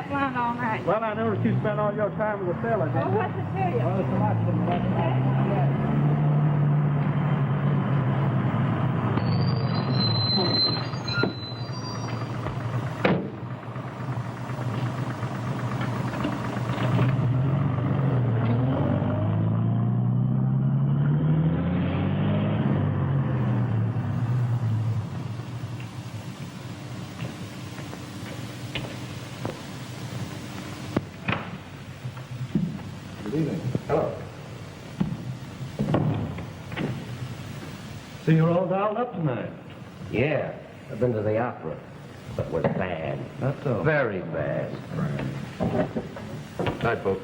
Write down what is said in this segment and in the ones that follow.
that blonde all night? Well, I noticed you spent all your time with the sailor, didn't you? Well, what's it to you? Well, it's a lot of them. Good evening. Hello. So you're all dolled up tonight? Yeah, I've been to the opera. But it was bad. That's all. Very bad. Night, folks.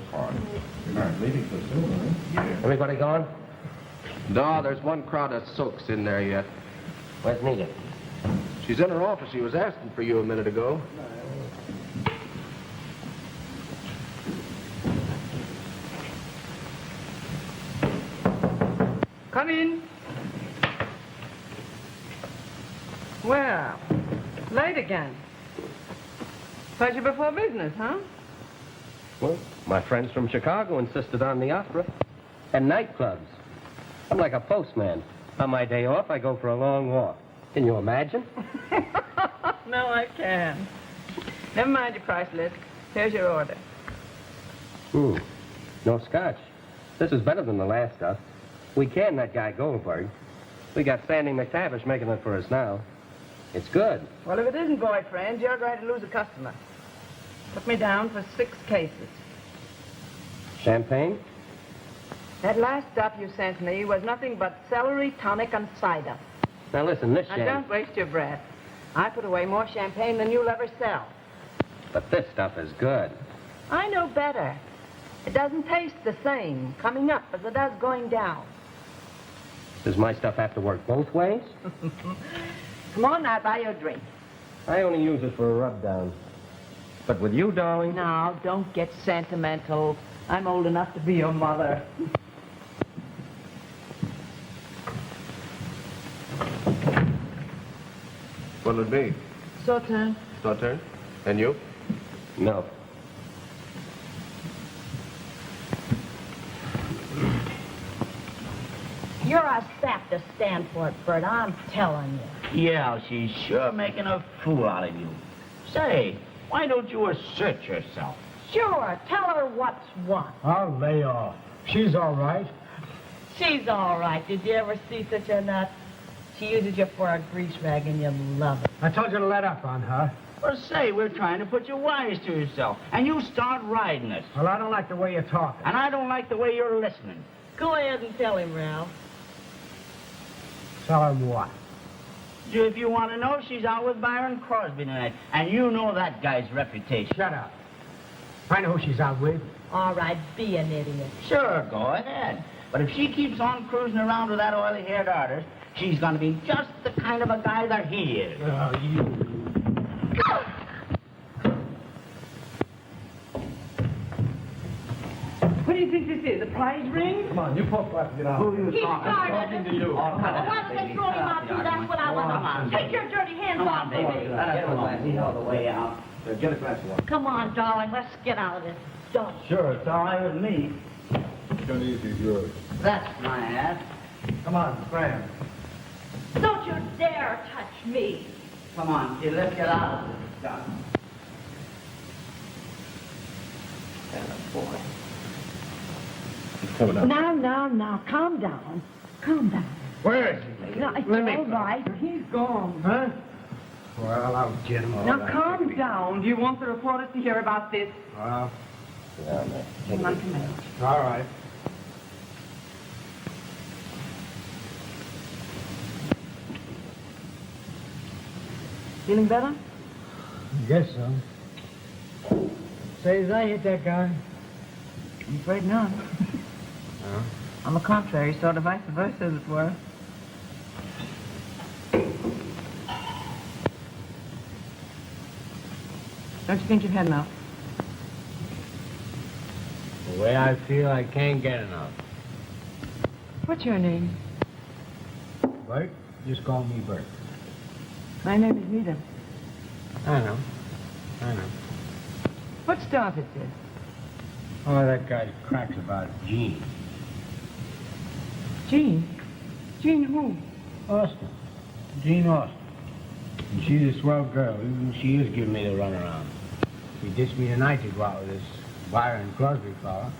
You're not leaving so soon, huh? Yeah. Everybody gone? No, there's one crowd of soaks in there yet. Where's Nita? She's in her office. She was asking for you a minute ago. Come in. Well, late again. Pleasure before business, huh? Well, my friends from Chicago insisted on the opera and nightclubs. I'm like a postman. On my day off, I go for a long walk. Can you imagine? No, I can. Never mind your price list. Here's your order. No scotch. This is better than the last stuff. We canned that guy Goldberg. We got Sandy McTavish making it for us now. It's good. Well, if it isn't boyfriend, you're going to lose a customer. Put me down for 6 cases. Champagne? That last stuff you sent me was nothing but celery, tonic, and cider. Now listen, this Now, champagne... don't waste your breath. I put away more champagne than you'll ever sell. But this stuff is good. I know better. It doesn't taste the same coming up as it does going down. Does my stuff have to work both ways? Come on now, buy your drink. I only use it for a rub-down. But with you, darling... Now, don't get sentimental. I'm old enough to be your mother. What'll it be? Sauterne. Sauterne? And you? No. You're a sap to stand for it, Bert. I'm telling you. Yeah, she's sure making a fool out of you. Say, why don't you assert yourself? Sure, tell her what's what. I'll lay off. She's all right. She's all right. Did you ever see such a nut? She uses you for a grease rag and you love it. I told you to let up on her. Well, say, we're trying to put you wise to yourself, and you start riding us. Well, I don't like the way you're talking. And I don't like the way you're listening. Go ahead and tell him, Ralph. Tell him what? If you want to know, she's out with Byron Crosby tonight, and you know that guy's reputation. Shut up. I know who she's out with. All right, be an idiot. Sure, go ahead. But if she keeps on cruising around with that oily-haired artist, she's going to be just the kind of a guy that he is. Oh, you... What do you think this is, a prize ring? Come on, you folks have to get out. Who you He talking? started it. to you. Oh, cut it Why out, don't they baby. throw him out, too? That's what I want to know. Take your dirty hands Come off on, of baby. me. Let us alone. He's all the way out. Get a glass of water. Come on, darling, let's get out of this dump. Sure, it's all right with me. Don't easy, yours. That's my ass. Come on, Graham. Don't you dare touch me. Come on, kid, let's get out of this stuff. Boy. He's coming up. Now, calm down. Calm down. Where is he? No, it's Let me- all right. He's gone. Huh? Well, I'll get him all Now, right. calm down. Do you want the reporters to hear about this? Well, Come on, come in. all right. Feeling better? I guess so. Say, did I hit that guy? I'm afraid not. No. On the contrary, sort of vice versa, as it were. Don't you think you've had enough? The way I feel, I can't get enough. What's your name? Bert? Just call me Bert. My name is Nita. I know. What started this? Oh, that guy cracks about Jean. Jean? Jean who? Austin. Jean Austin. And she's a swell girl, even she is giving me the runaround. She ditched me tonight to go out with this Byron Crosby fella,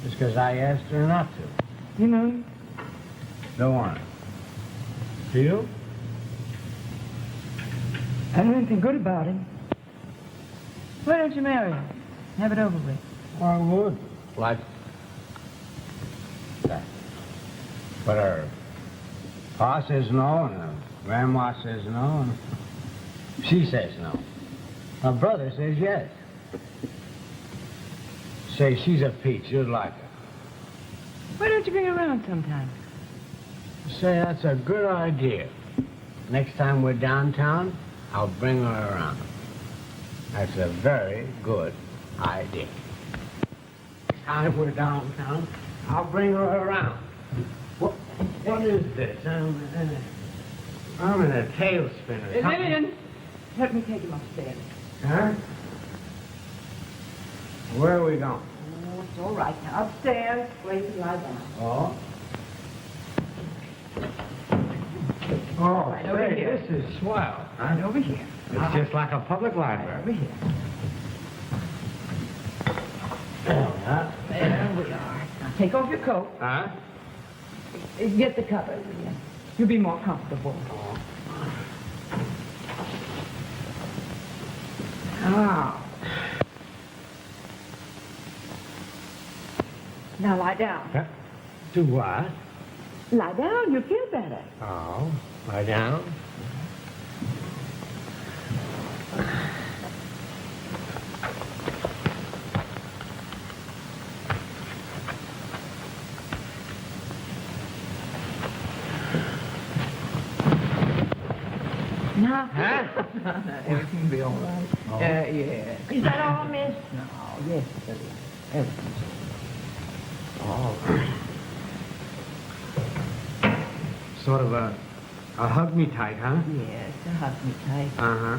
just because I asked her not to. You know? Don't want it. Do you? I don't think good about him. Why don't you marry him? Have it over with. I would. What? But her pa says no, and her grandma says no, and she says no. Her brother says yes. Say she's a peach. You'd like her. Why don't you bring her around sometime? Say that's a good idea. Next time we're downtown, I'll bring her around. That's a very good idea. Next time we're downtown, I'll bring her around. What is this? I'm in a tailspin or Hey, something. Lillian, let me take him upstairs. Huh? Where are we going? Oh, it's all right now. Upstairs, where you can lie down. Oh. Oh, Right over say, here. this is swell. Right over here. It's just like a public Right library. over here. Huh? There we are. Now take off your coat. Huh? Get the cover. You'll be more comfortable. Now. Now lie down. Huh? Do what? Lie down, you'll feel better. Oh, lie down. Now. Huh? Everything will be all right. Oh. Yeah. Is that all, miss? No, yes, everything's Oh. Sort of a hug me tight, huh? Yes, hug me tight. Uh-huh.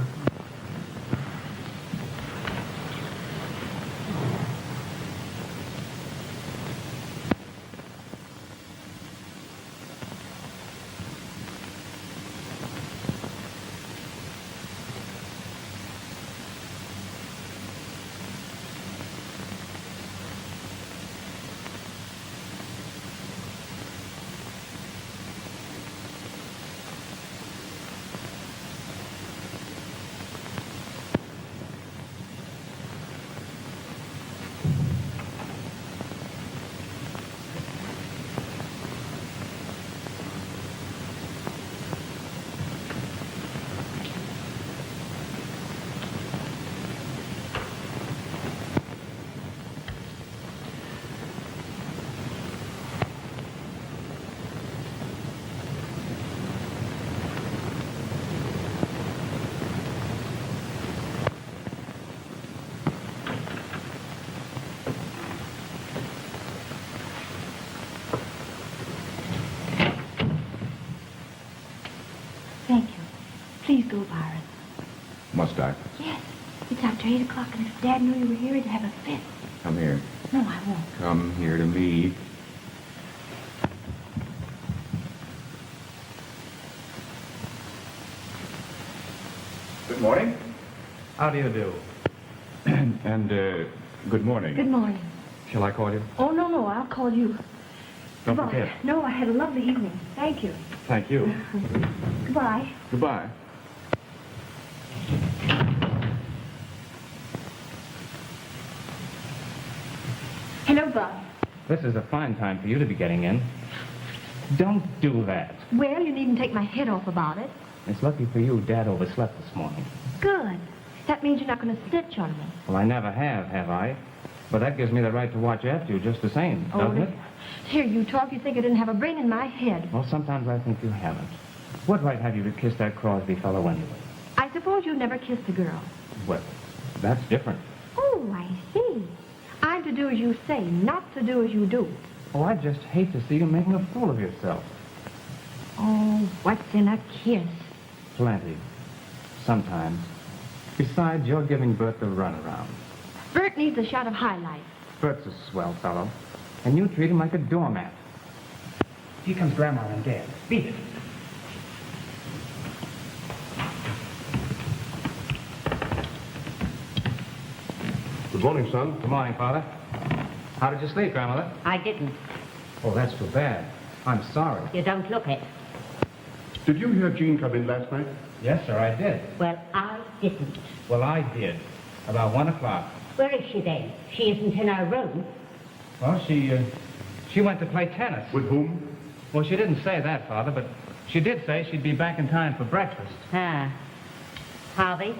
Thank you. Please go, Byron. Must I? Yes. It's after 8 o'clock, and if Dad knew you were here, he'd have a fit. Come here. No, I won't. Come here to me. Good morning. How do you do? And, good morning. Good morning. Shall I call you? Oh, no, I'll call you. Don't Goodbye. forget. No, I had a lovely evening. Thank you. Thank you. Goodbye. Goodbye. Hello, Bud. This is a fine time for you to be getting in. Don't do that. Well, you needn't take my head off about it. It's lucky for you Dad overslept this morning. Good. That means you're not going to snitch on me. Well, I never have I? But that gives me the right to watch after you just the same, doesn't it? Here, you talk. You think I didn't have a brain in my head. Well, sometimes I think you haven't. What right have you to kiss that Crosby fellow anyway? I suppose you never kissed a girl. Well, that's different. Oh, I see. I'm to do as you say, not to do as you do. Oh, I just hate to see you making a fool of yourself. Oh, what's in a kiss? Plenty. Sometimes. Besides, you're giving birth to runaround. Bert, Bert needs a shot of highlight. Bert's a swell fellow. And you treat him like a doormat. Here comes Grandma and Dad. Beat it. Good morning, son. Good morning, Father. How did you sleep, Grandmother? I didn't. Oh, that's too bad. I'm sorry. You don't look it. Did you hear Jean come in last night? Yes, sir, I did. Well, I didn't. Well, I did. About 1 o'clock. Where is she then? She isn't in her room. Well, she went to play tennis. With whom? Well, she didn't say that, Father, but she did say she'd be back in time for breakfast. Ah. Harvey,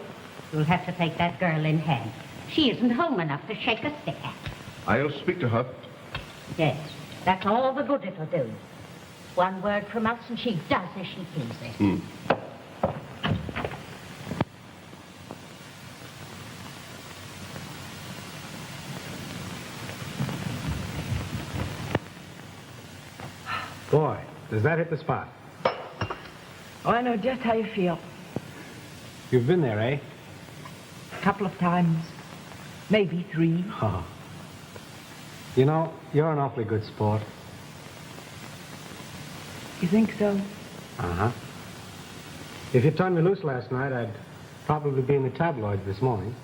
you'll have to take that girl in hand. She isn't home enough to shake a stick at. I'll speak to her. Yes, that's all the good it'll do. One word from us and she does as she pleases. Boy, does that hit the spot. Oh, I know just how you feel. You've been there, eh? A couple of times. Maybe 3. Oh. You know, you're an awfully good sport. You think so? Uh-huh. If you turned me loose last night, I'd probably be in the tabloids this morning.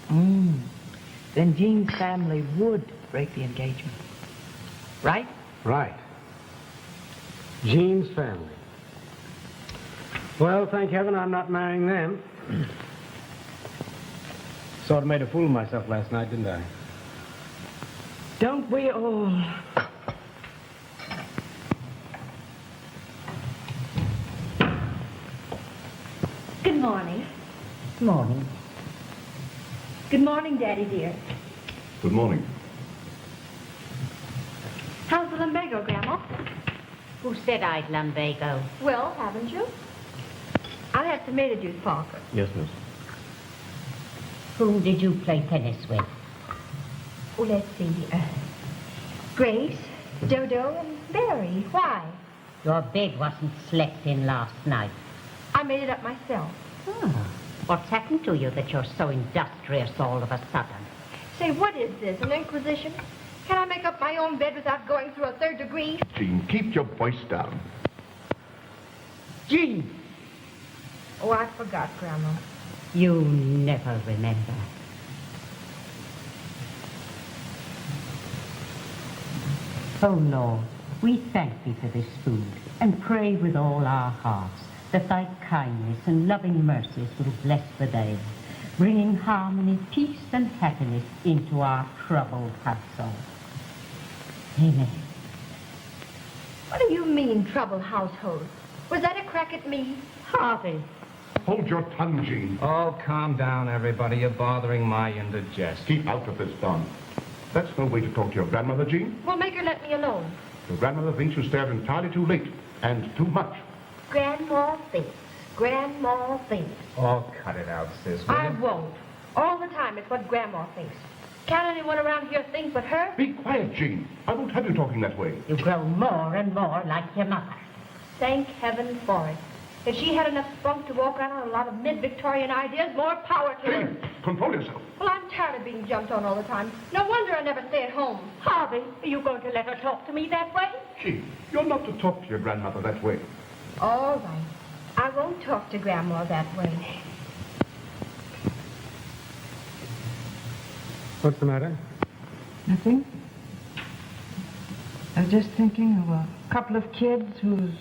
Then Jean's family would break the engagement. Right? Right. Jean's family. Well, thank heaven I'm not marrying them. Sort of made a fool of myself last night, didn't I? Don't we all? Good morning. Morning. Good morning, Daddy dear. Good morning. How's the lumbago, Grandma? Who said I'd lumbago? Well, haven't you? I'll have tomato juice, Parker. Yes, miss. Whom did you play tennis with? Oh, let's see. Grace, Dodo, and Barry. Why? Your bed wasn't slept in last night. I made it up myself. Oh. What's happened to you that you're so industrious all of a sudden? Say, what is this, an inquisition? Can I make up my own bed without going through a 3rd degree? Jean, keep your voice down. Jean! Oh, I forgot, Grandma. You never remember. Oh, Lord, we thank thee for this food and pray with all our hearts that thy kindness and loving mercies will bless the day, bringing harmony, peace, and happiness into our troubled household. Amen. What do you mean, troubled household? Was that a crack at me? Harvey. Hold your tongue, Jean. Oh, calm down, everybody. You're bothering my indigestion. Keep out of this, Don. That's no way to talk to your grandmother, Jean. Well, make her let me alone. Your grandmother thinks you stayed entirely too late and too much. Grandma thinks. Grandma thinks. Oh, cut it out, sis. will I you? won't. All the time it's what Grandma thinks. Can't anyone around here think but her? Be quiet, Jean. I won't have you talking that way. You grow more and more like your mother. Thank heaven for it. If she had enough spunk to walk around on a lot of mid-Victorian ideas, more power to her. Jean, control yourself. Well, I'm tired of being jumped on all the time. No wonder I never stay at home. Harvey, are you going to let her talk to me that way? Jean, you're not to talk to your grandmother that way. All right. I won't talk to Grandma that way. What's the matter? Nothing. I was just thinking of a couple of kids whose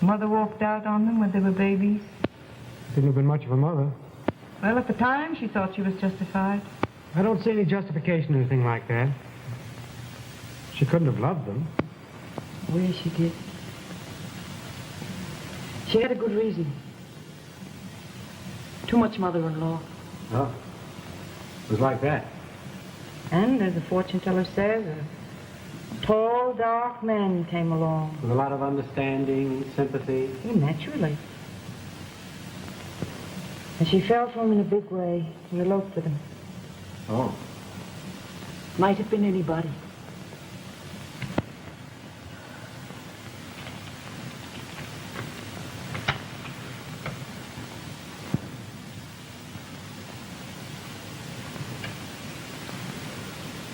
mother walked out on them when they were babies. Didn't have been much of a mother. Well, at the time, she thought she was justified. I don't see any justification or anything like that. She couldn't have loved them. Oh, yes, she did. She had a good reason. Too much mother-in-law. Oh. It was like that. And, as the fortune teller says, a tall, dark man came along. With a lot of understanding, sympathy. Oh, naturally. And she fell for him in a big way and eloped with him. Oh. Might have been anybody.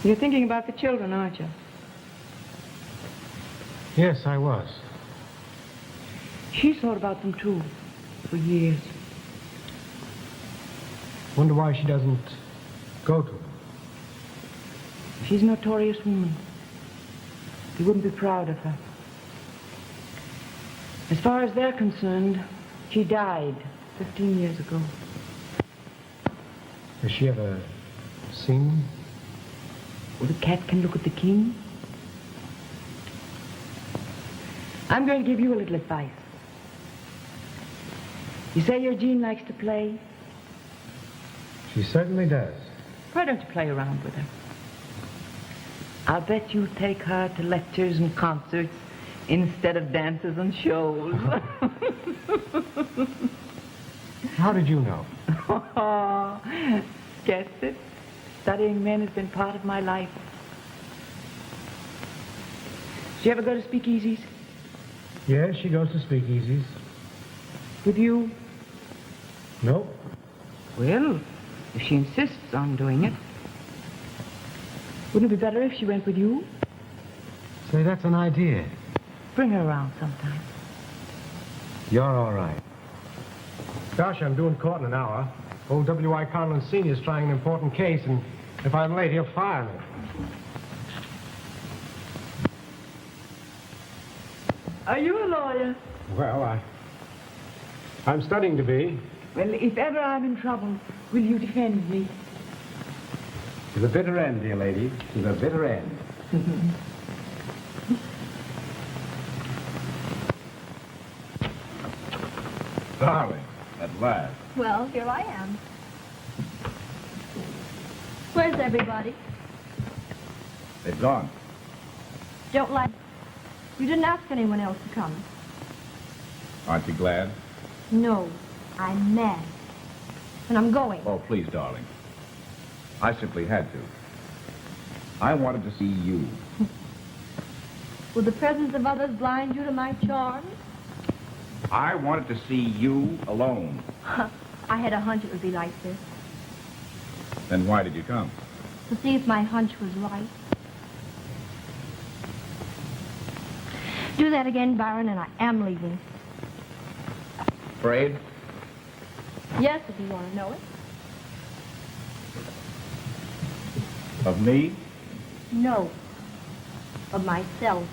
You're thinking about the children, aren't you? Yes, I was. She's thought about them, too, for years. Wonder why she doesn't go to them. She's a notorious woman. You wouldn't be proud of her. As far as they're concerned, she died 15 years ago. Has she ever seen them? Well, the cat can look at the king. I'm going to give you a little advice. You say your Jean likes to play. She certainly does. Why don't you play around with her? I'll bet you take her to lectures and concerts instead of dances and shows. How did you know? Guessed it. Studying men has been part of my life. Did you ever go to speakeasies? Yes, she goes to speakeasies. With you? Nope. Well, if she insists on doing it. Wouldn't it be better if she went with you? Say, that's an idea. Bring her around sometime. You're all right. Gosh, I'm doing court in an hour. Old W.I. Conlon Sr.'s trying an important case, and if I'm late, he'll fire me. Are you a lawyer? Well, I'm studying to be. Well, if ever I'm in trouble, will you defend me? To the bitter end, dear lady. To the bitter end. Darling, at last. Well, here I am. Where's everybody? They've gone. Don't like... You didn't ask anyone else to come. Aren't you glad? No, I'm mad. And I'm going. Oh, please, darling. I simply had to. I wanted to see you. Will the presence of others blind you to my charms? I wanted to see you alone. I had a hunch it would be like this. Then why did you come? To see if my hunch was right. Do that again, Byron, and I am leaving. Afraid? Yes, if you want to know it. Of me? No. Of myself.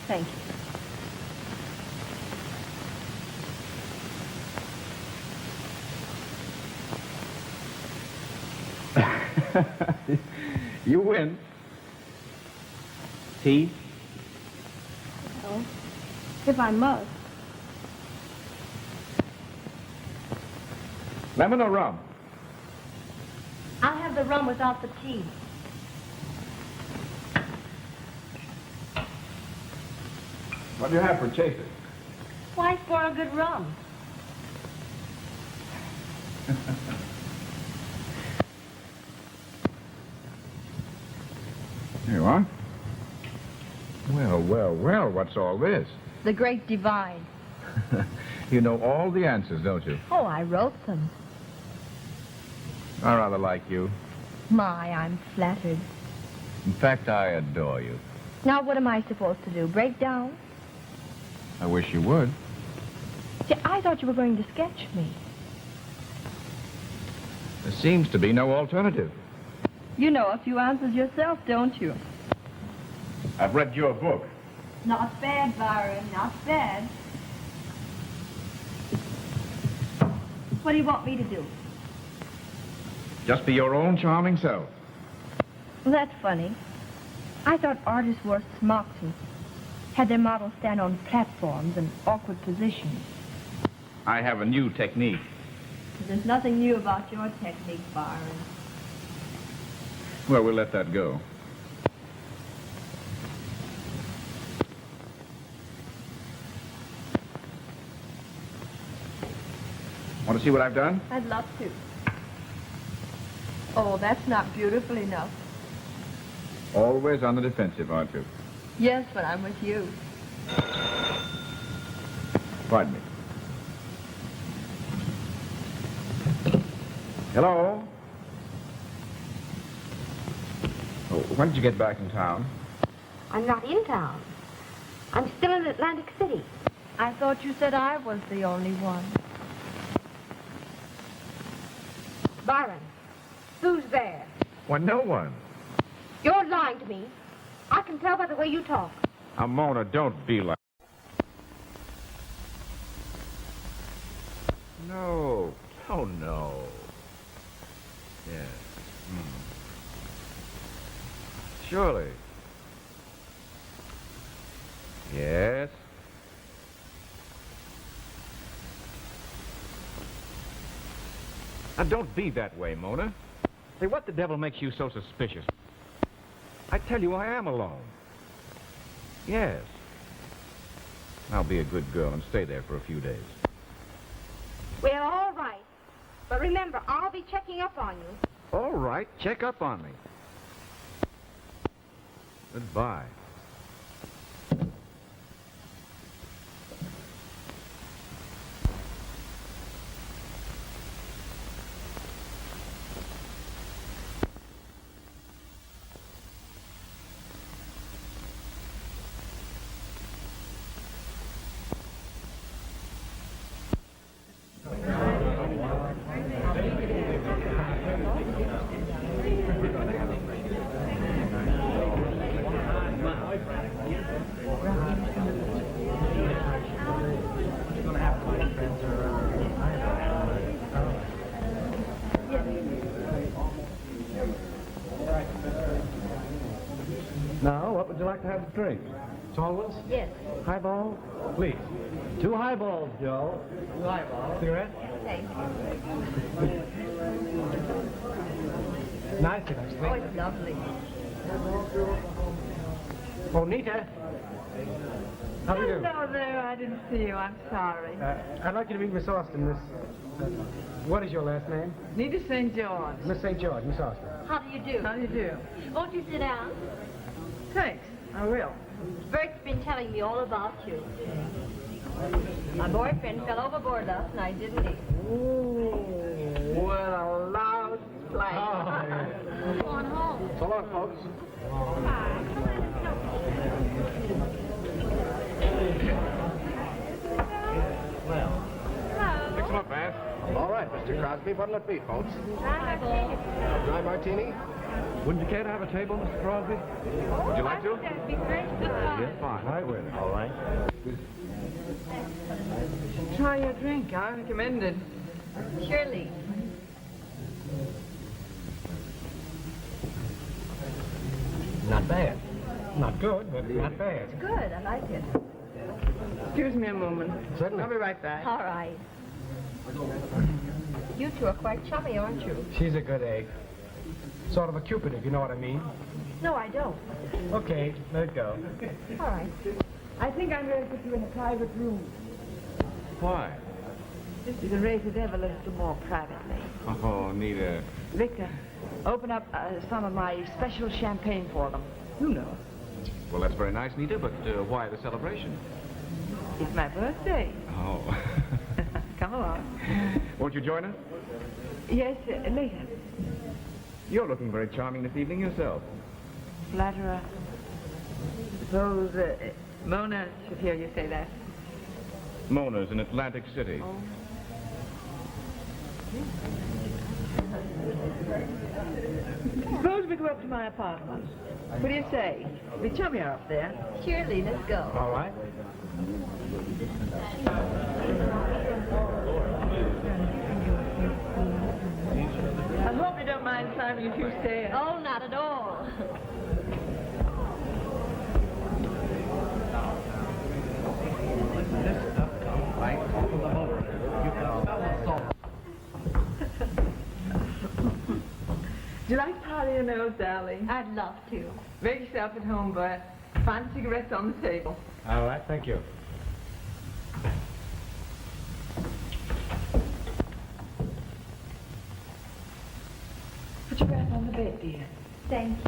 Thank you. You win. Tea? Well, if I must. Lemon or rum? I'll have the rum without the tea. What do you have for chaser? Why for a good rum? Here you are. Well, well, well, what's all this? The Great Divide. You know all the answers, don't you? Oh, I wrote them. I rather like you. My, I'm flattered. In fact, I adore you. Now, what am I supposed to do? Break down? I wish you would. See, I thought you were going to sketch me. There seems to be no alternative. You know a few answers yourself, don't you? I've read your book. Not bad, Byron, not bad. What do you want me to do? Just be your own charming self. Well, that's funny. I thought artists wore smocks and had their models stand on platforms in awkward positions. I have a new technique. There's nothing new about your technique, Byron. Well, we'll let that go. Want to see what I've done? I'd love to. Oh, that's not beautiful enough. Always on the defensive, aren't you? Yes, when I'm with you. Pardon me. Hello? Oh, when did you get back in town? I'm not in town. I'm still in Atlantic City. I thought you said I was the only one. Byron, who's there? Why, no one. You're lying to me. I can tell by the way you talk. Now, Mona, don't be like... No. Oh, no. Yes. Surely. Yes. Now, don't be that way, Mona. Say, what the devil makes you so suspicious? I tell you, I am alone. Yes. Now, be a good girl and stay there for a few days. Well, all right. But remember, I'll be checking up on you. All right, check up on me. Goodbye. Now, what would you like to have to drink? Tall ones? Yes. Highball? Please. 2 highballs, Joe. 2 highballs. Cigarette? Thanks. Nice, actually. Oh, it's lovely. Oh, Nita. How do you do? Hello there. I didn't see you. I'm sorry. I'd like you to meet Miss Austin, Miss... what is your last name? Nita St. George. Miss St. George, Miss Austin. How do you do? How do you do? Won't you sit down? Thanks. I will. Bert's been telling me all about you. My boyfriend fell overboard last night, didn't he? Ooh, what a loud flight. Oh, yeah. Go on home. So long, folks. Fix them up, man. All right, Mr. Crosby, what'll it be, folks? Dry martini? Wouldn't you care to have a table, Mr. Crosby? Would you like to? That'd be great. Yes, fine. Right with it. All right. Try your drink. I recommend it. Surely. Not bad. Not good, but not bad. Good, I like it. Excuse me a moment. Certainly. I'll be right back. All right. You two are quite chummy, aren't you? She's a good egg. Sort of a Cupid, if you know what I mean. No, I don't. Okay, let it go. All right. I think I'm going to put you in a private room. Why? You can raise the devil a little more privately. Oh, Nita. Victor, open up some of my special champagne for them. You know. Well, that's very nice, Nita, but why the celebration? It's my birthday. Oh. Come along. Won't you join us? Yes, later. You're looking very charming this evening yourself. Flatterer. Suppose Mona should hear you say that. Mona's in Atlantic City. Oh. Suppose we go up to my apartment. What do you say? Be chummier up there. Surely, let's go. All right. I hope you don't mind climbing a few stairs. Oh, not at all. Do you like powder your nose, darling? I'd love to. Make yourself at home, but find cigarettes on the table. All right, thank you. Put your wrap on the bed, dear. Thank you.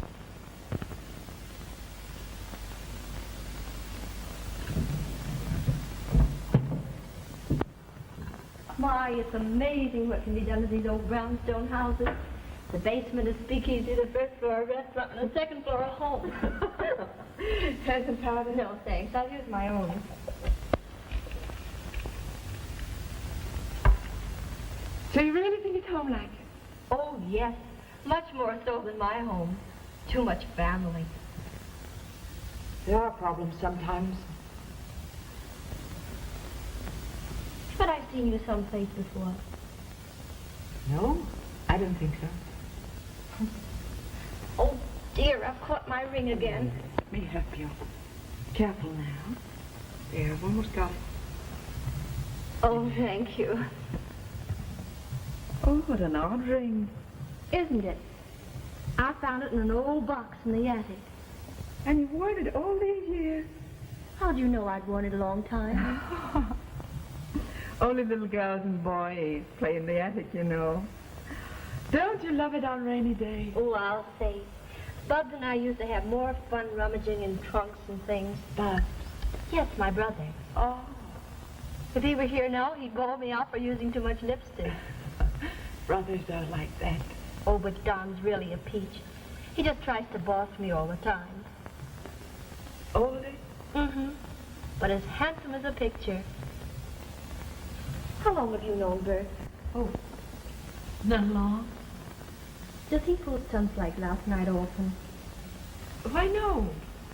Why, it's amazing what can be done to these old brownstone houses. The basement is speakeasy, the first floor a restaurant, and the second floor a home. Has some powder? No, thanks. I'll use my own. So you really think it's home like it? Oh, yes. Much more so than my home. Too much family. There are problems sometimes. But I've seen you someplace before. No, I don't think so. Oh, dear, I've caught my ring again. Let me help you. Careful now. There, I've almost got it. Oh, thank you. Oh, what an odd ring. Isn't it? I found it in an old box in the attic. And you've worn it all these years. How'd you know I'd worn it a long time? Only little girls and boys play in the attic, you know. Don't you love it on rainy days? Oh, I'll say. Bubs and I used to have more fun rummaging in trunks and things. Bubs? Yes, my brother. Oh. If he were here now, he'd call me out for using too much lipstick. Brothers are like that. Oh, but Don's really a peach. He just tries to boss me all the time. Older? Mm-hmm. But as handsome as a picture. How long have you known Bert? Oh, not long. Does he pull stunts like last night often? Why, no.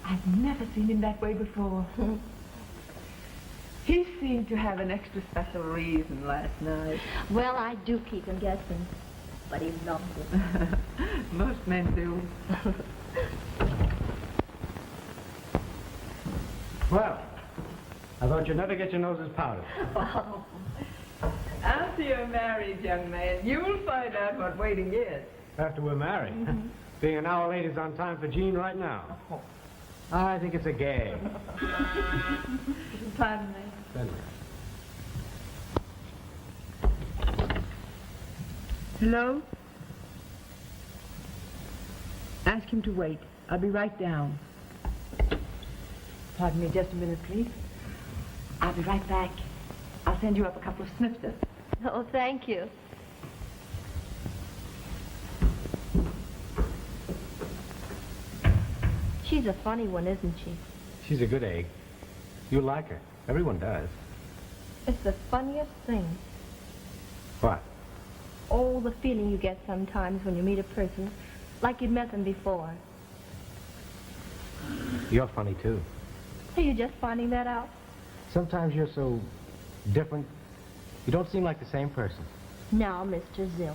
I've never seen him that way before. He seemed to have an extra special reason last night. Well, I do keep him guessing. But he loves it. Most men do. Well, I thought you'd never get your noses powdered. Oh. After you're married, young man, you'll find out what waiting is. After we're married. Being an hour late is on time for Jean right now. I think it's a gag. Pardon me. Hello? Ask him to wait. I'll be right down. Pardon me just a minute, please. I'll be right back. I'll send you up a couple of snifters. Oh, thank you. She's a funny one, isn't she? She's a good egg. You like her. Everyone does. It's the funniest thing. What? Oh, the feeling you get sometimes when you meet a person, like you'd met them before. You're funny, too. Are you just finding that out? Sometimes you're so different. You don't seem like the same person. Now, Mr. Zilch.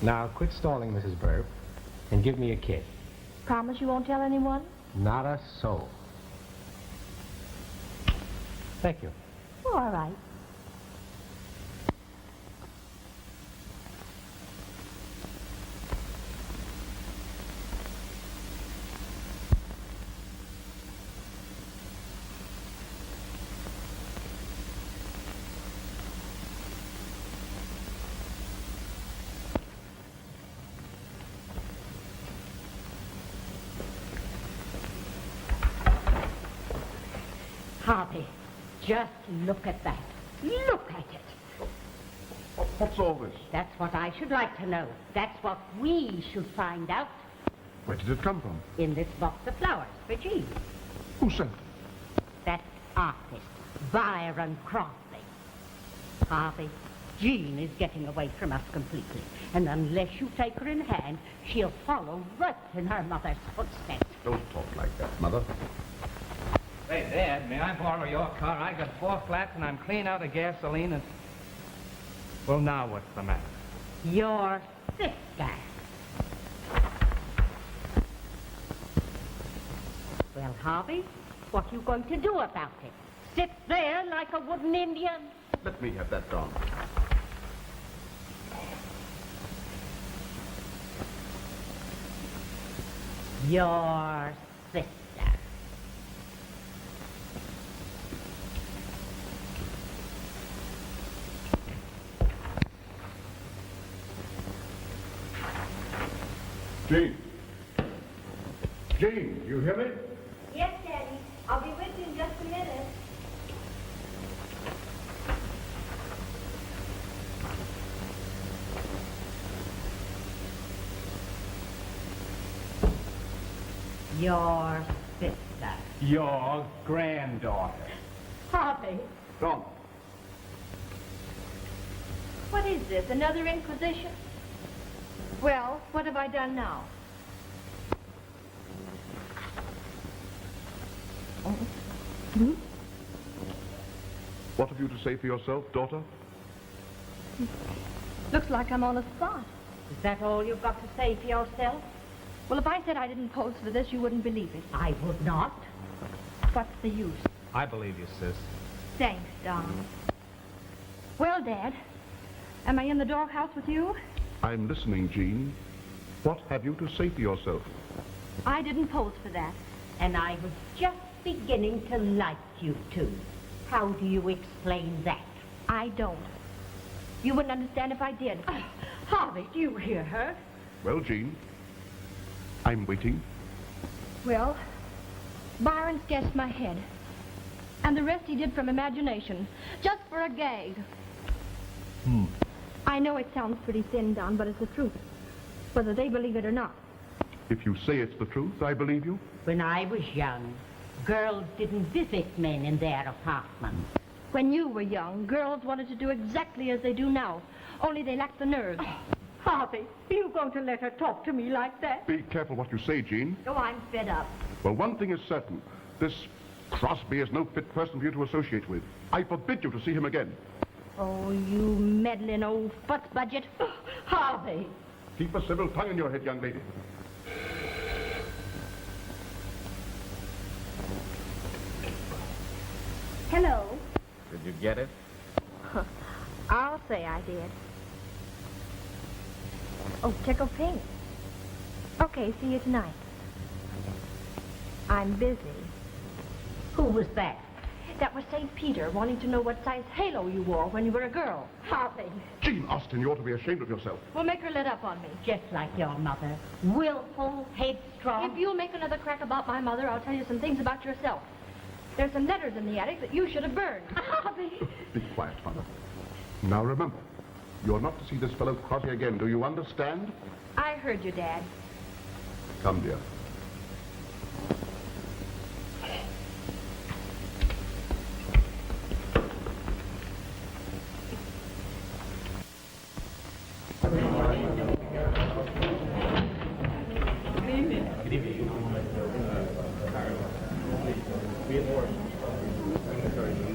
Now, quit stalling, Mrs. Burp, and give me a kiss. Promise you won't tell anyone? Not a soul. Thank you. Oh, all right. Harvey, just look at that. Look at it. What's all this? That's what I should like to know. That's what we should find out. Where did it come from? In this box of flowers for Jean. Who sent it? That artist, Byron Crosby. Harvey, Jean is getting away from us completely. And unless you take her in hand, she'll follow right in her mother's footsteps. Don't talk like that, Mother. Say, Dad, may I borrow your car? I got 4 flats and I'm clean out of gasoline and... Well, now what's the matter? Your sister. Well, Harvey, what you going to do about it? Sit there like a wooden Indian? Let me have that gun. Your sister. Jean. Jean, you hear me? Yes, Daddy. I'll be with you in just a minute. Your sister. Your granddaughter. Harvey, Gone. What is this, another inquisition? Well, what have I done now? What have you to say for yourself, daughter? Looks like I'm on a spot. Is that all you've got to say for yourself? Well, if I said I didn't pose for this, you wouldn't believe it. I would not. What's the use? I believe you, sis. Thanks, Don. Well, Dad, am I in the doghouse with you? I'm listening, Jean. What have you to say for yourself? I didn't pose for that. And I was just beginning to like you two. How do you explain that? I don't. You wouldn't understand if I did. Harvey, do you hear her? Well, Jean, I'm waiting. Well, Byron sketched my head. And the rest he did from imagination. Just for a gag. I know it sounds pretty thin, Don, but it's the truth. Whether they believe it or not. If you say it's the truth, I believe you. When I was young, girls didn't visit men in their apartments. When you were young, girls wanted to do exactly as they do now. Only they lacked the nerve. Harvey, are you going to let her talk to me like that? Be careful what you say, Jean. Oh, I'm fed up. Well, one thing is certain. This Crosby is no fit person for you to associate with. I forbid you to see him again. Oh, you meddling old futz budget. Harvey! Keep a civil tongue in your head, young lady. Hello. Did you get it? I'll say I did. Oh, tickle pink. Okay, see you tonight. I'm busy. Who was that? That was St. Peter wanting to know what size halo you wore when you were a girl. Harvey! Jean Austen, you ought to be ashamed of yourself. We'll make her let up on me. Just like your mother. Willful, headstrong. If you'll make another crack about my mother, I'll tell you some things about yourself. There's some letters in the attic that you should have burned. Harvey! Be quiet, Father. Now remember, you're not to see this fellow Crosby again. Do you understand? I heard you, Dad. Come, dear.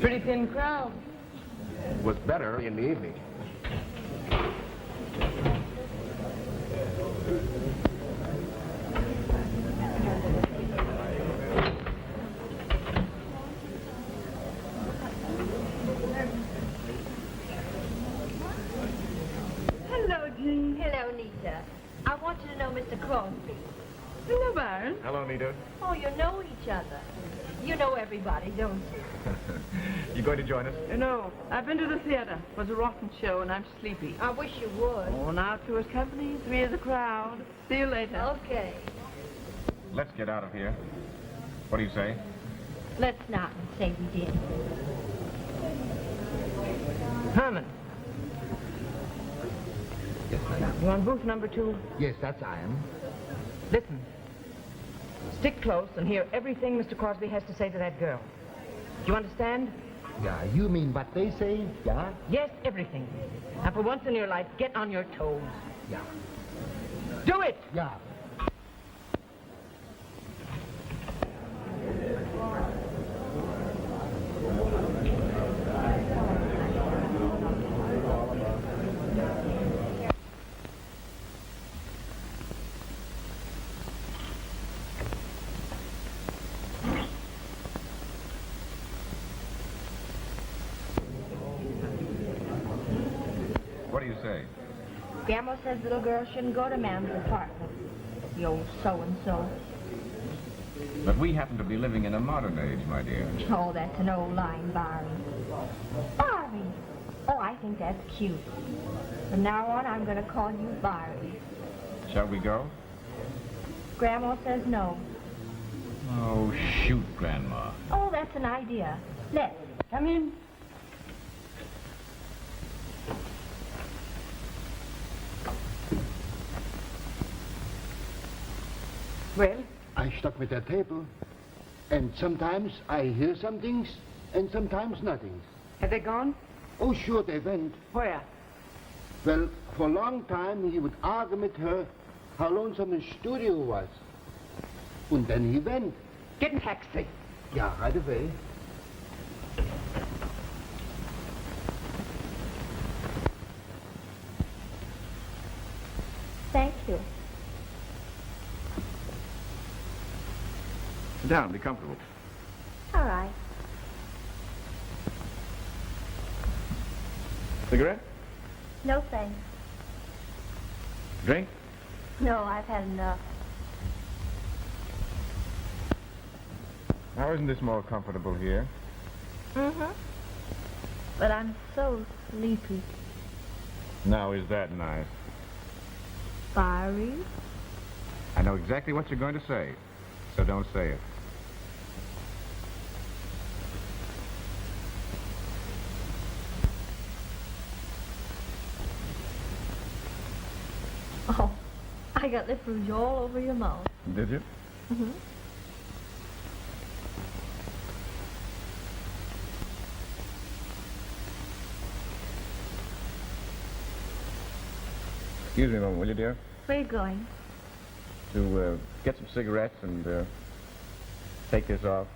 Pretty thin crowd. Was better in the evening. Hello, Jean. Hello, Nita. I want you to know Mr. Crosby. Hello, Byron. Hello, Nita. Oh, you know each other. You know everybody, don't you? You going to join us? No, I've been to the theater. It was a rotten show, and I'm sleepy. I wish you would. Oh, now two is company, three is a crowd. See you later. Okay. Let's get out of here. What do you say? Let's not say we did. Herman, Yes, madam. you on booth number 2? Yes, that's I am. Listen. Stick close and hear everything Mr. Crosby has to say to that girl. Do you understand? Yeah, you mean what they say? Yeah? Yes, everything. And for once in your life, get on your toes. Yeah. Do it! Yeah. What do you say? Grandma says little girls shouldn't go to man's apartment. The old so-and-so. But we happen to be living in a modern age, my dear. Oh, that's an old line, Barry. Barry! Oh, I think that's cute. From now on, I'm going to call you Barry. Shall we go? Grandma says no. Oh, shoot, Grandma. Oh, that's an idea. Let's. Come in. Well, I stuck with that table. And sometimes I hear some things, and sometimes nothing. Have they gone? Oh, sure, they went. Where? Well, for a long time, he would argue with her how lonesome his studio was. And then he went. Get in taxi. Yeah, right away. Thank you. Sit down, be comfortable. All right. Cigarette? No thanks. Drink? No, I've had enough. Now, isn't this more comfortable here? Mm-hmm. But I'm so sleepy. Now, is that nice? Fiery? I know exactly what you're going to say, so don't say it. Oh, I got lip rouge all over your mouth. Did you? Mm-hmm. Excuse me a moment, will you, dear? Where are you going? To get some cigarettes and take this off.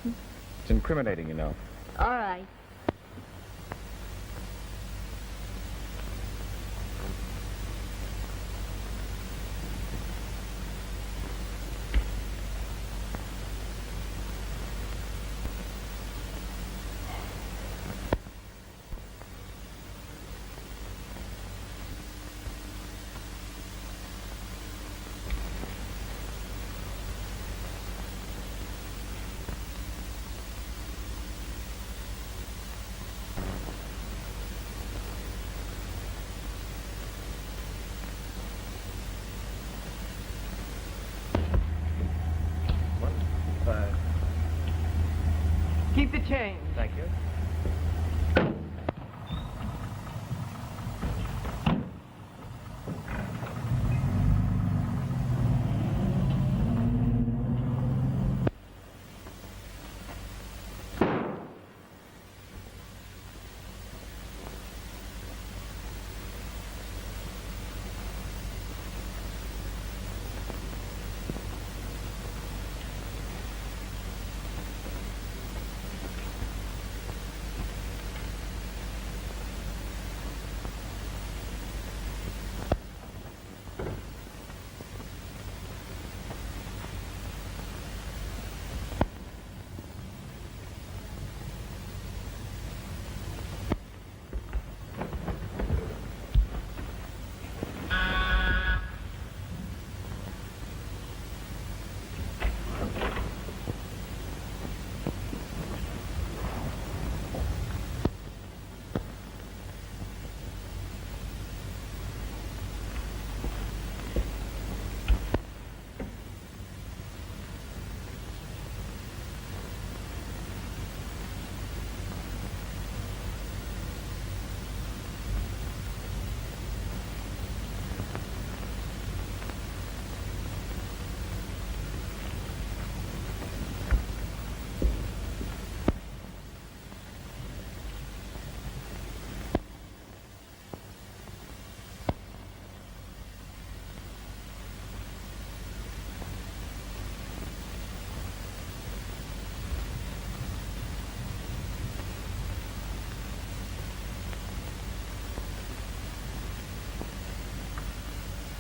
It's incriminating, you know. All right. Keep the change. Thank you.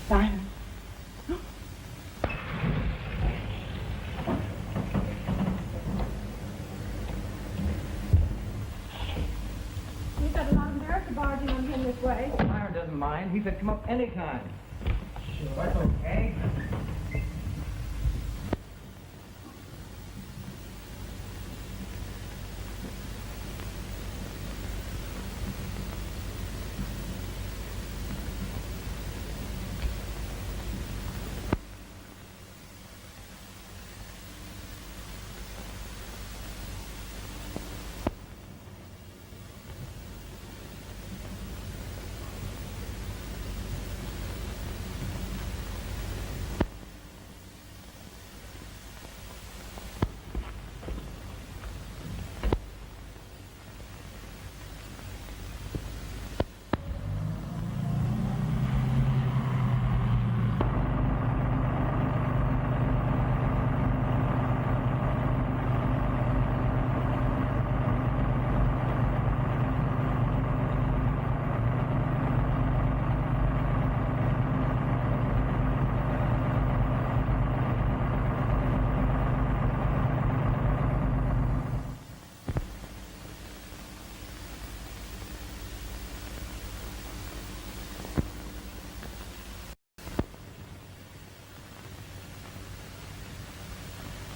Fine. You've got a lot of America barging on him this way. Myron doesn't mind. He said come up anytime. Sure, that's okay.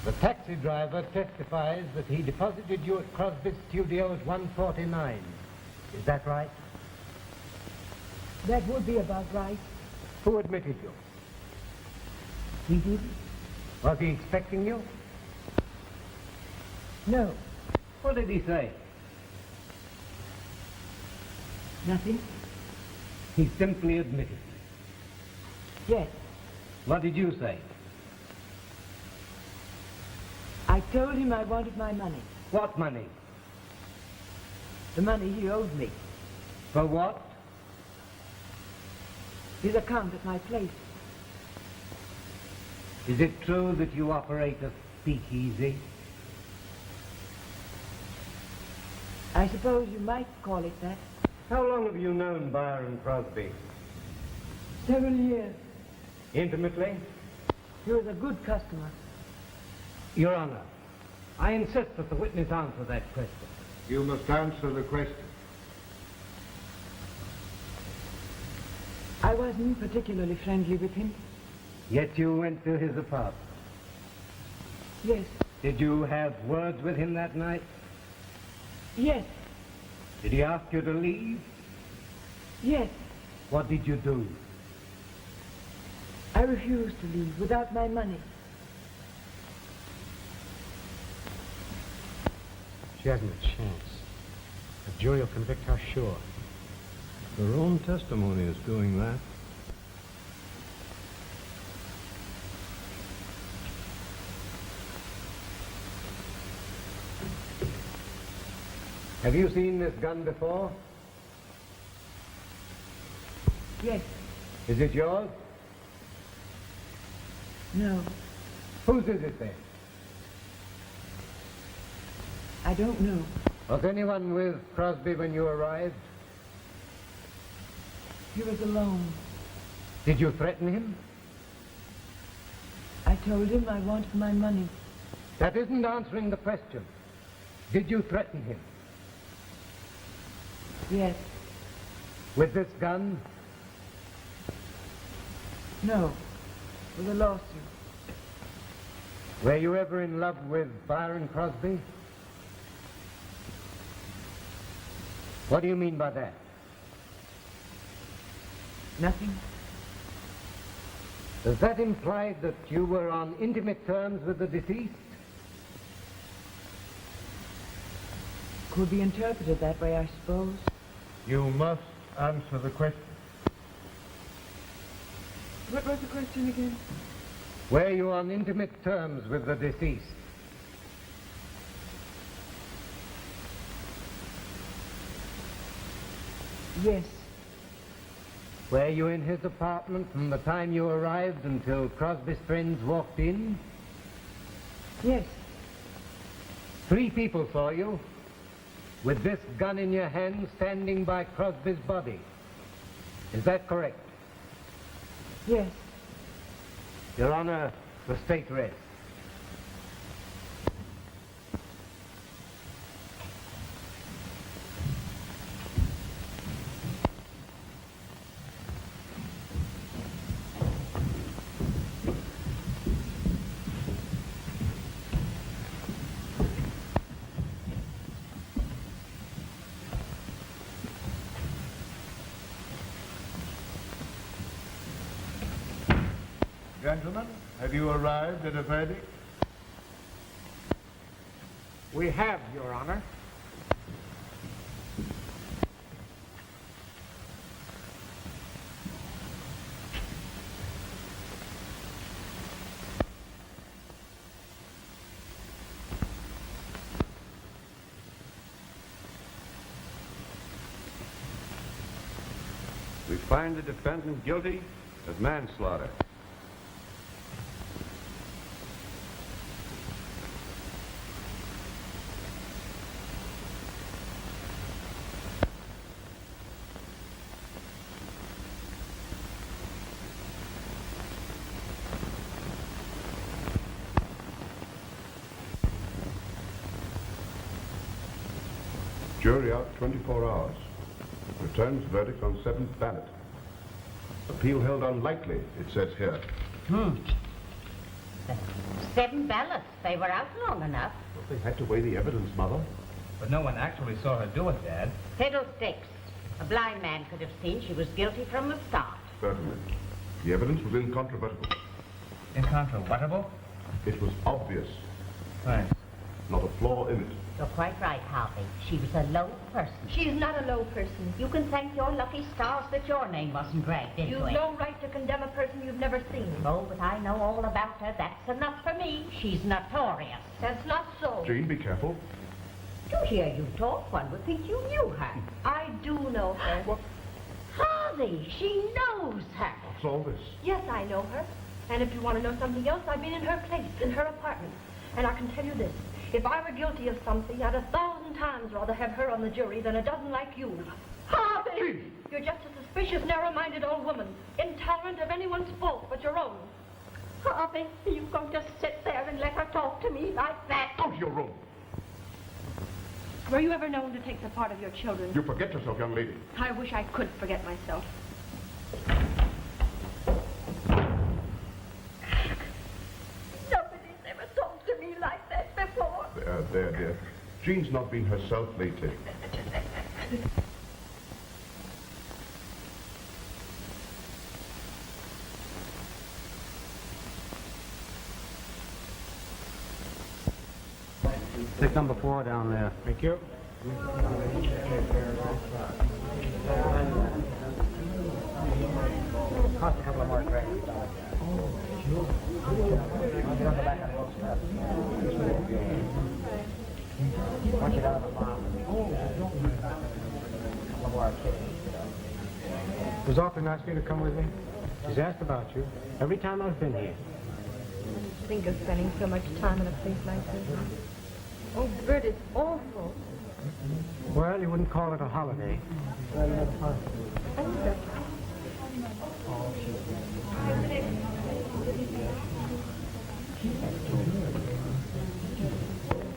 The taxi driver testifies that he deposited you at Crosby's studio at 1:49. Is that right? That would be about right. Who admitted you? He did? Was he expecting you? No. What did he say? Nothing? He simply admitted. Yes. What did you say? I told him I wanted my money. What money? The money he owed me. For what? His account at my place. Is it true that you operate a speakeasy? I suppose you might call it that. How long have you known Byron Crosby? Several years. Intimately? He was a good customer. Your Honor, I insist that the witness answer that question. You must answer the question. I wasn't particularly friendly with him. Yet you went to his apartment. Yes. Did you have words with him that night? Yes. Did he ask you to leave? Yes. What did you do? I refused to leave without my money. She hasn't a chance. The jury will convict her, sure. Her own testimony is doing that. Have you seen this gun before? Yes. Is it yours? No. Whose is it then? I don't know. Was anyone with Crosby when you arrived? He was alone. Did you threaten him? I told him I wanted my money. That isn't answering the question. Did you threaten him? Yes. With this gun? No. With a lawsuit. Were you ever in love with Byron Crosby? What do you mean by that? Nothing. Does that imply that you were on intimate terms with the deceased? Could be interpreted that way, I suppose. You must answer the question. What was the question again? Were you on intimate terms with the deceased? Yes. Were you in his apartment from the time you arrived until Crosby's friends walked in? Yes. 3 people saw you, with this gun in your hand, standing by Crosby's body. Is that correct? Yes. Your Honor, the state rests. Gentlemen, have you arrived at a verdict? We have, Your Honor. We find the defendant guilty of manslaughter. Jury out 24 hours. Returns verdict on 7th ballot. Appeal held unlikely, it says here. 7 ballots. They were out long enough. Well, they had to weigh the evidence, Mother. But no one actually saw her do it, Dad. Fiddlesticks. A blind man could have seen she was guilty from the start. Certainly. The evidence was incontrovertible. Incontrovertible? It was obvious. Thanks. Not a flaw in it. You're quite right, Harvey. She was a low person. She's not a low person. You can thank your lucky stars that your name wasn't dragged into You've it. no right to condemn a person you've never seen. Oh, but I know all about her. That's enough for me. She's notorious. That's not so. Jean, be careful. To hear you talk, one would think you knew her. I do know her. What? Harvey, she knows her. What's all this? Yes, I know her. And if you want to know something else, I've been in her place, in her apartment. And I can tell you this. If I were guilty of something, I'd 1,000 times rather have her on the jury than a dozen like you. Harvey! You're just a suspicious, narrow-minded old woman, intolerant of anyone's fault but your own. Harvey, are you going to sit there and let her talk to me like that? Out of your room! Were you ever known to take the part of your children? You forget yourself, young lady. I wish I could forget myself. Nobody's ever talked to me like that before. There, dear. Jean's not been herself lately. Take number 4 down there. Thank you. Cost a couple of more drinks. Punch it out of the bottom. It was awfully nice of you to come with me. She's asked about you every time I've been here. Think of spending so much time in a place like this. Oh, Bert, it's awful. Well, you wouldn't call it a holiday.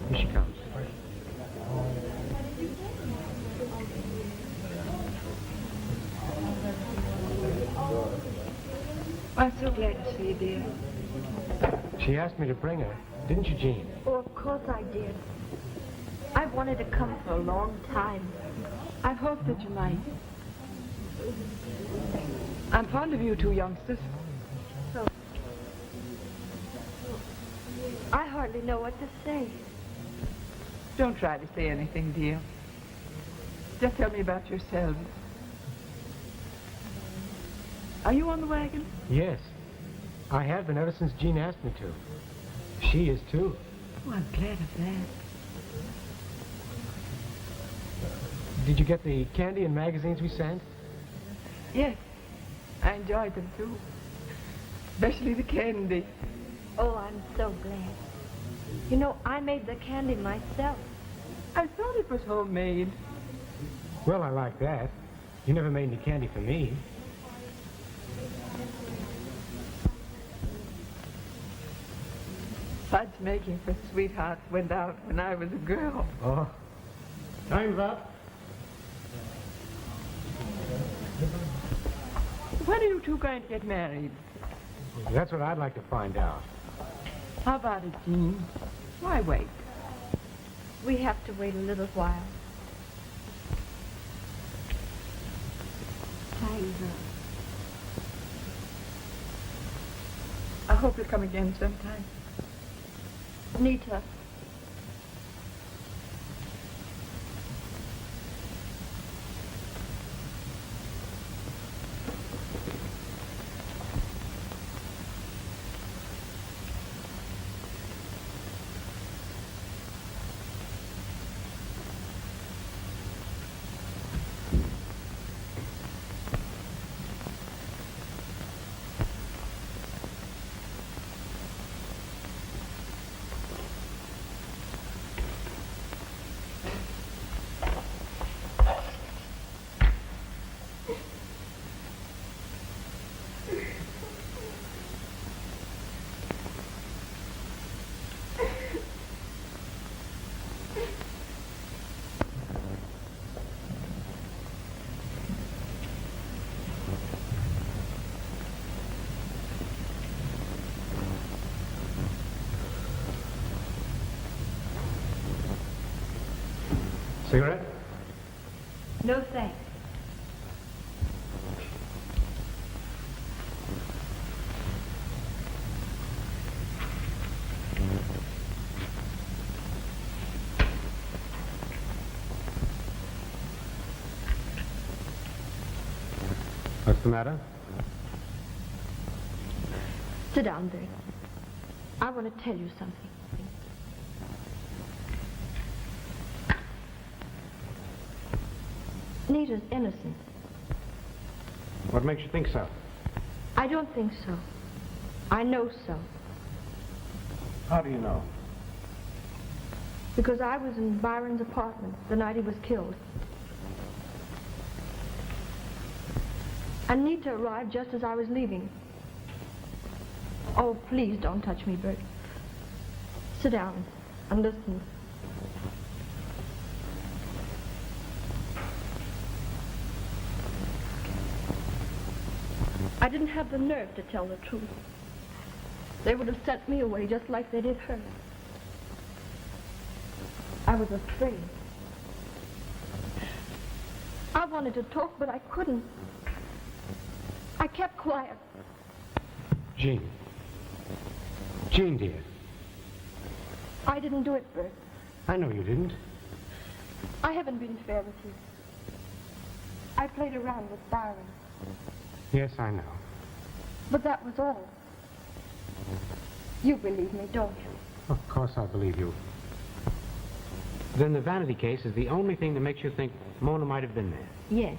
Here she comes. I'm so glad to see you, dear. She asked me to bring her. Didn't you, Jean? Oh, of course I did. I've wanted to come for a long time. I've hoped that you might. I'm fond of you two youngsters. So, I hardly know what to say. Don't try to say anything, dear. Just tell me about yourselves. Are you on the wagon? Yes. I have been ever since Jean asked me to. She is, too. Oh, I'm glad of that. Did you get the candy and magazines we sent? Yes, I enjoyed them, too. Especially the candy. Oh, I'm so glad. You know, I made the candy myself. I thought it was homemade. Well, I like that. You never made any candy for me. Fudge making for sweethearts went out when I was a girl. Oh. Time's up. When are you two going to get married? That's what I'd like to find out. How about it, Jean? Why wait? We have to wait a little while. Time's up. I hope you'll come again sometime. Nita. Cigarette? No thanks. What's the matter? Sit down, Bert. I want to tell you something. Nita's innocent. What makes you think so? I don't think so. I know so. How do you know? Because I was in Byron's apartment the night he was killed. And Nita arrived just as I was leaving. Oh, please don't touch me, Bert. Sit down and listen. I didn't have the nerve to tell the truth. They would have sent me away just like they did her. I was afraid. I wanted to talk, but I couldn't. I kept quiet. Jean. Jean, dear. I didn't do it, Bert. I know you didn't. I haven't been fair with you. I played around with Byron. Yes, I know. But that was all. You believe me, don't you? Of course I believe you. Then the vanity case is the only thing that makes you think Mona might have been there. Yes.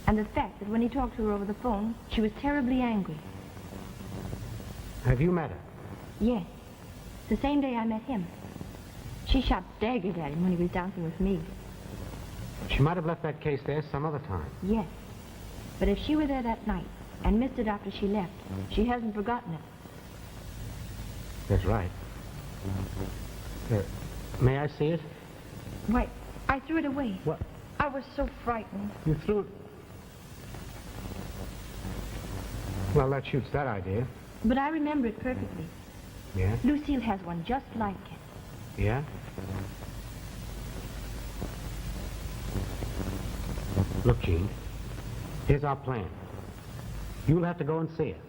And the fact that when he talked to her over the phone, she was terribly angry. Have you met her? Yes. The same day I met him. She shot daggers at him when he was dancing with me. She might have left that case there some other time. Yes. But if she were there that night and missed it after she left, she hasn't forgotten it. That's right. May I see it? Why, I threw it away. What? I was so frightened. You threw it? Well, that shoots that idea. But I remember it perfectly. Yeah? Lucille has one just like it. Yeah? Look, Jean. Here's our plan. You'll have to go and see it.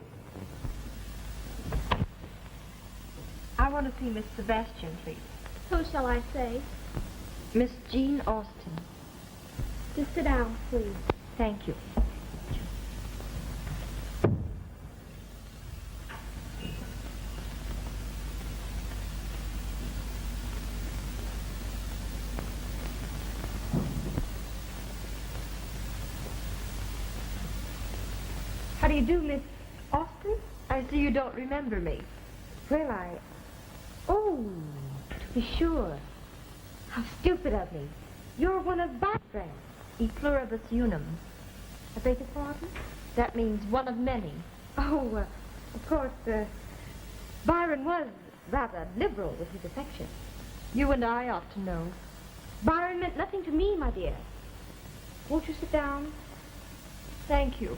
I want to see Miss Sebastian, please. Who shall I say? Miss Jean Austen. Just sit down, please. Thank you. How do you do, Miss Austen? I see you don't remember me. Well, Oh, to be sure. How stupid of me. You're one of my friends. E pluribus unum. I beg your pardon? That means one of many. Oh, of course, Byron was rather liberal with his affection. You and I ought to know. Byron meant nothing to me, my dear. Won't you sit down? Thank you.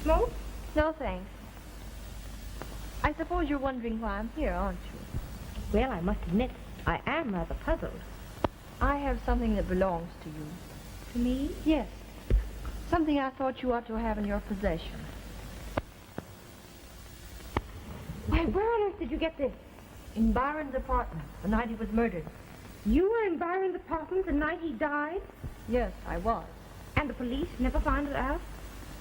Smoke? No, thanks. I suppose you're wondering why I'm here, aren't you? Well, I must admit, I am rather puzzled. I have something that belongs to you. To me? Yes. Something I thought you ought to have in your possession. Why, where on earth did you get this? In Byron's apartment, the night he was murdered. You were in Byron's apartment the night he died? Yes, I was. And the police never found it out?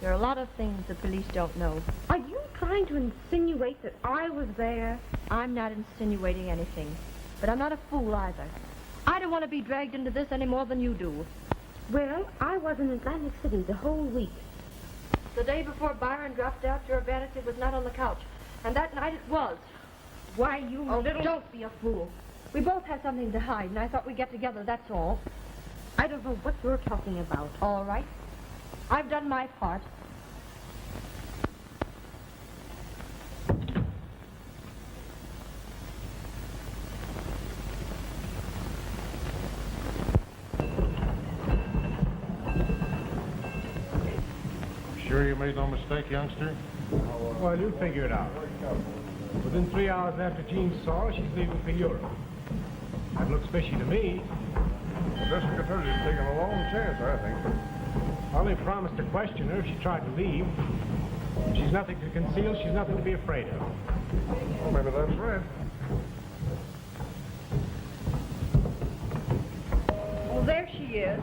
There are a lot of things the police don't know. Are you trying to insinuate that I was there? I'm not insinuating anything. But I'm not a fool either. I don't want to be dragged into this any more than you do. Well, I was in Atlantic City the whole week. The day before Byron dropped out, your vanity was not on the couch. And that night it was. Why, you little... Don't be a fool. We both have something to hide, and I thought we'd get together, that's all. I don't know what you're talking about. All right. I've done my part. Sure you made no mistake, youngster? Well, you figure it out. Within 3 hours after Jean saw her, she's leaving for Europe. That looks fishy to me. The district attorney's taking a long chance, I think. I only promised to question her if she tried to leave. If she's nothing to conceal, she's nothing to be afraid of. Well, maybe that's right. Well, there she is.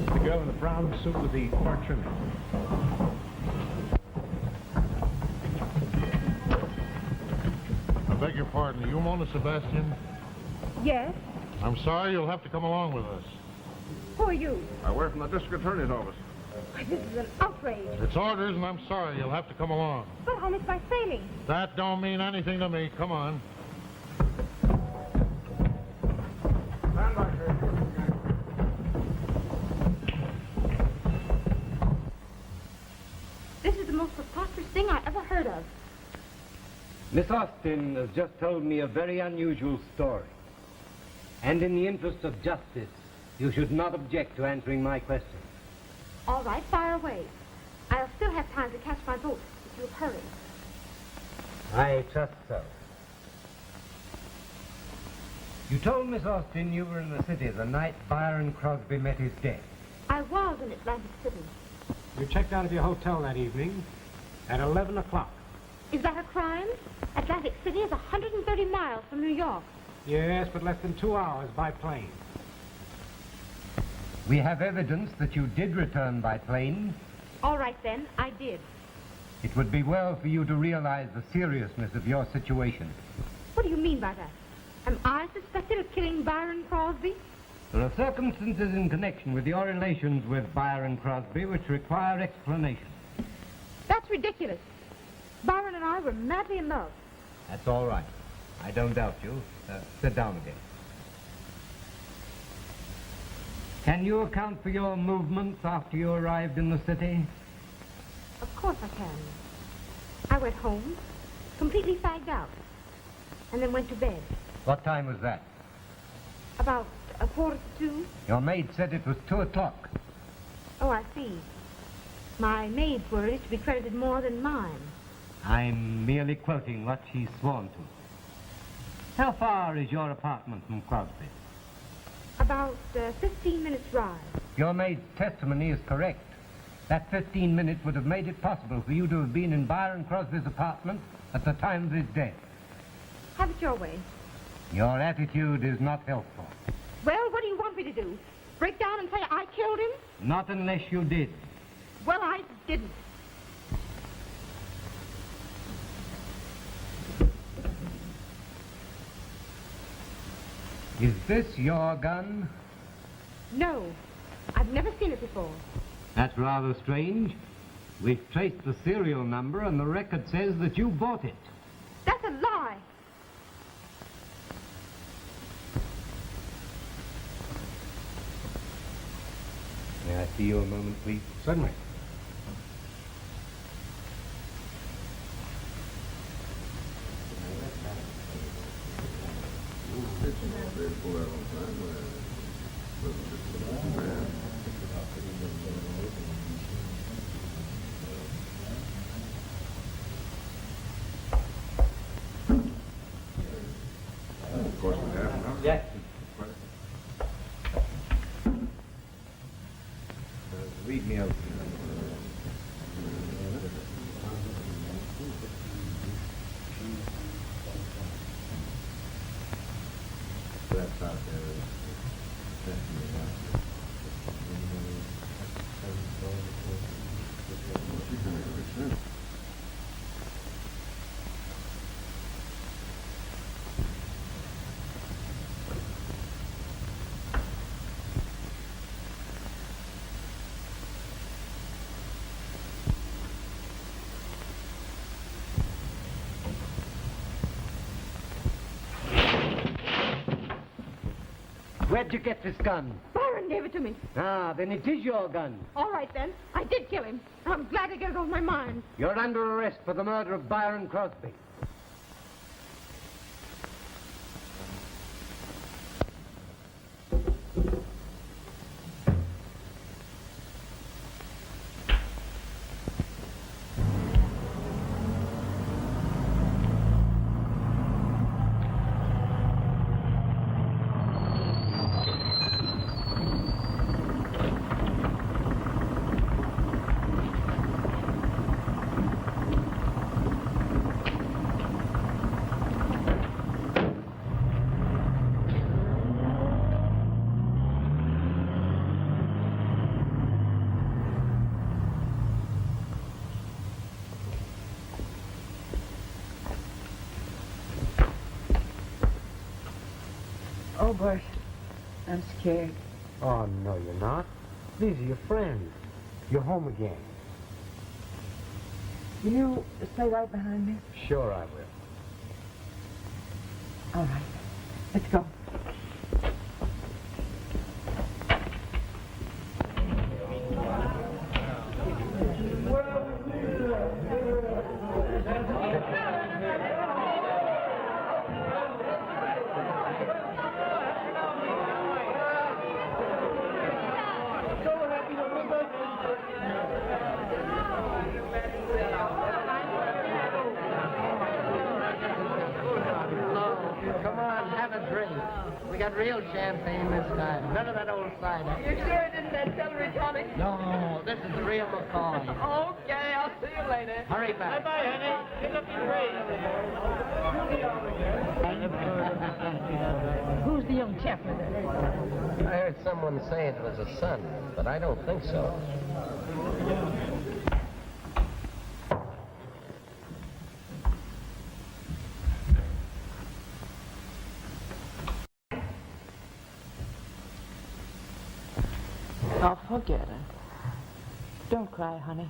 The girl in the brown suit with the core trimming. I beg your pardon. Are you Mona Sebastian? Yes? I'm sorry, you'll have to come along with us. Who are you? I work from the district attorney's office. Why, this is an outrage. It's orders, and I'm sorry, you'll have to come along. But how much by sailing? That don't mean anything to me. Come on. Stand back here. This is the most preposterous thing I ever heard of. Miss Austin has just told me a very unusual story. And in the interest of justice, you should not object to answering my questions. All right, fire away. I'll still have time to catch my boat if you'll hurry. I trust so. You told Miss Austin you were in the city the night Byron Crosby met his death. I was in Atlantic City. You checked out of your hotel that evening at 11 o'clock. Is that a crime? Atlantic City is 130 miles from New York. Yes, but less than 2 hours by plane. We have evidence that you did return by plane. All right, then, I did. It would be well for you to realize the seriousness of your situation. What do you mean by that? Am I suspected of killing Byron Crosby? There are circumstances in connection with your relations with Byron Crosby which require explanation. That's ridiculous. Byron and I were madly in love. That's all right. I don't doubt you. Sit down again. Can you account for your movements after you arrived in the city? Of course I can. I went home, completely fagged out, and then went to bed. What time was that? About 1:45. Your maid said it was 2 o'clock. Oh, I see. My maid's word is to be credited more than mine. I'm merely quoting what she's sworn to. How far is your apartment from Crosby? About 15 minutes ride. Your maid's testimony is correct. That 15 minutes would have made it possible for you to have been in Byron Crosby's apartment at the time of his death. Have it your way. Your attitude is not helpful. Well, what do you want me to do? Break down and say I killed him? Not unless you did. Well, I didn't. Is this your gun? No. I've never seen it before. That's rather strange. We've traced the serial number and the record says that you bought it. That's a lie. May I see you a moment, please? Certainly. Of course we have. Huh? Yes. Read me out. That's out there. Where'd you get this gun? Byron gave it to me. Ah, then it is your gun. All right, then. I did kill him. I'm glad to get it off my mind. You're under arrest for the murder of Byron Crosby. Oh, Bert, I'm scared. Oh, no, you're not. These are your friends. You're home again. Will you stay right behind me? Sure I will. All right. Let's go. Come on, have a drink. We got real champagne this time. None of that old cider. You sure it isn't that celery tonic? No, this is the real McCoy. Okay, I'll see you later. Hurry back. Bye-bye, honey. Pick up your tray. Who's the young chap? I heard someone say it was a son, but I don't think so. Oh, forget it. Don't cry, honey.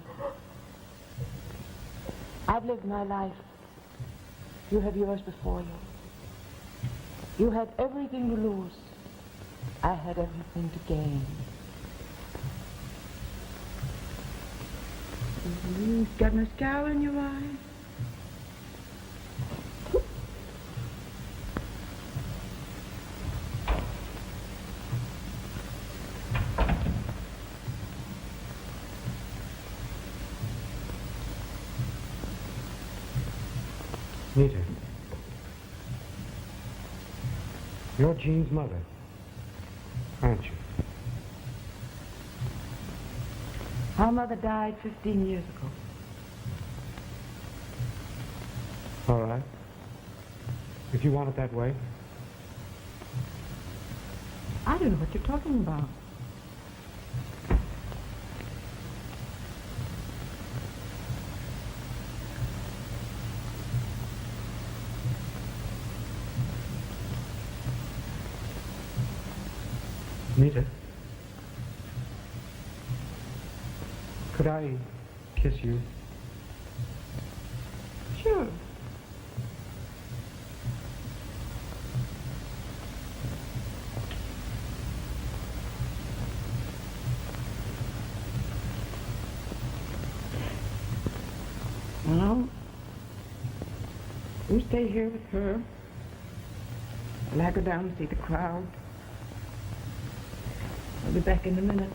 I've lived my life. You have yours before you. You had everything to lose. I had everything to gain. You've got mascara in your eye. Nita. You're Jean's mother, aren't you? Our mother died 15 years ago. All right. If you want it that way. I don't know what you're talking about. Nita, could I kiss you? Sure. Well, you stay here with her. I'll go down and see the crowd. I'll be back in a minute.